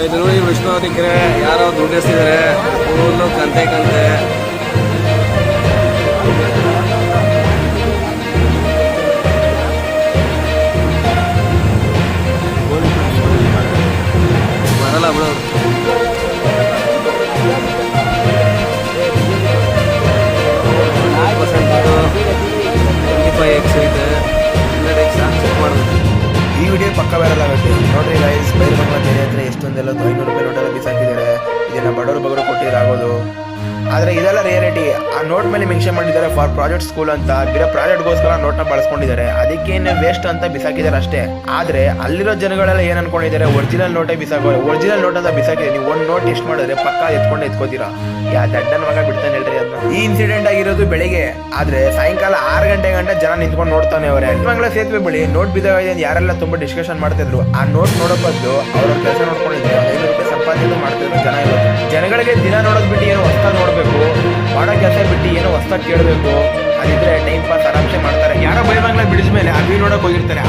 ಇದು ನೋಡಿ ವಿಷ್ಣುವರ್ಧನ್ ಕೆರೆ ಯಾರೋ ದುಡ್ಡು ಎಸ್ತಿದ್ದಾರೆ ಫುಲ್ಲು ಕಂತೆ ಬರಲ್ಲ ಬಿಡೋರು. 25x ಐತೆ 100x ಚೆಕ್ ಮಾಡೋದು. ಈ ವಿಡಿಯೋ ಪಕ್ಕ ವೈರಲ್ ಆಗುತ್ತೆ ನೋಡ್ರಿ ಗೈಸ್. ಬೈರಮಂಗಲ ಕೆರೆ ಹತ್ರ ಎಷ್ಟೊಂದೆಲ್ಲ 500 ರೂಪಾಯಿ ನೋಟೆಲ್ಲ ಬಿಸಾಕಿದ್ದಾರೆ. ಇದನ್ನ ಬಡವರು ಕೊಟ್ಟಿರಾಗೋದು. ಆದರೆ ಇದೆಲ್ಲ ರಿಯಾಲಿಟಿ. ಆ ನೋಟ್ ಮೇಲೆ ಮೆನ್ಷನ್ ಮಾಡಿದ್ದಾರೆ ಫಾರ್ ಪ್ರಾಜೆಕ್ಟ್ ಸ್ಕೂಲ್ ಅಂತ. ಬೇರೆ ಪ್ರಾಜೆಕ್ಟ್ಗೋಸ್ಕರ ನೋಟ್ನ ಬಳಸ್ಕೊಂಡಿದ್ದಾರೆ. ಅದಕ್ಕೇನೆ ವೇಸ್ಟ್ ಅಂತ ಬಿಸಾಕಿದ್ದಾರೆ ಅಷ್ಟೇ. ಆದರೆ ಅಲ್ಲಿರೋ ಜನಗಳೆಲ್ಲ ಏನು ಅನ್ಕೊಂಡಿದ್ದಾರೆ, ಒರಿಜಿನಲ್ ನೋಟೇ ಬಿಸಾಕೋರೆ. ಒರಿಜಿನಲ್ ನೋಟ್ ಅಂತ ಬಿಸಾಕಿದೆ. ನೀವು ಒಂದು ನೋಟ್ ಎಷ್ಟು ಮಾಡಿದ್ರೆ ಪಕ್ಕ ಎತ್ಕೋತೀರಾ. ಯಾ ದಡ್ಡನ ಮಗ ಬಿಡ್ತಾನೆ ಹೇಳ್ರಿ ಅದನ್ನ. ಈ ಇನ್ಸಿಡೆಂಟ್ ಆಗಿರೋದು ಬೆಳಿಗ್ಗೆ. ಆದ್ರೆ ಸಾಯಂಕಾಲ 6 ಗಂಟೆ ಜನ ನಿಂತ್ಕೊಂಡು ನೋಡ್ತಾನೆ ಅವರೇ. ಮಂಗಲ ಸೇತುವೆ ಬಳಿ ನೋಟ್ ಬಿದ್ದಾಗಿದೆ ಅಂತ ಯಾರೆಲ್ಲ ತುಂಬಾ ಡಿಸ್ಕಷನ್ ಮಾಡ್ತಿದ್ರು. ಆ ನೋಟ್ ನೋಡೋ ಬದಲು ಅವ್ರ ಕೆಲಸ ನೋಡ್ಕೊಂಡಿದ್ರೆ 500 ರೂಪಾಯಿ ಸಂಪಾದನೆ ಮಾಡ್ತಿದ್ರು ಜನ ಇರೋದು. ಜನಗಳಿಗೆ ದಿನ ನೋಡೋದ್ ಬಿಟ್ಟು ಏನೋ ಹೊಸ್ತಾಗಿ ನೋಡ್ಬೇಕು, ಮಾಡೋ ಕೆಲಸ ಬಿಟ್ಟು ಏನೋ ಹೊಸ್ತಾಗಿ ಕೇಳಬೇಕು. ಅದಿದ್ರೆ ಟೈಮ್ ಪಾಸ್ ಆರಾಮ್ಸೆ ಮಾಡ್ತಾರೆ. ಯಾರೋ ಬೈಮಂಗ್ಲ ಬಿಡಿದ ಮೇಲೆ ಅಭಿ ನೋಡಕ್ ಹೋಗಿರ್ತಾರೆ.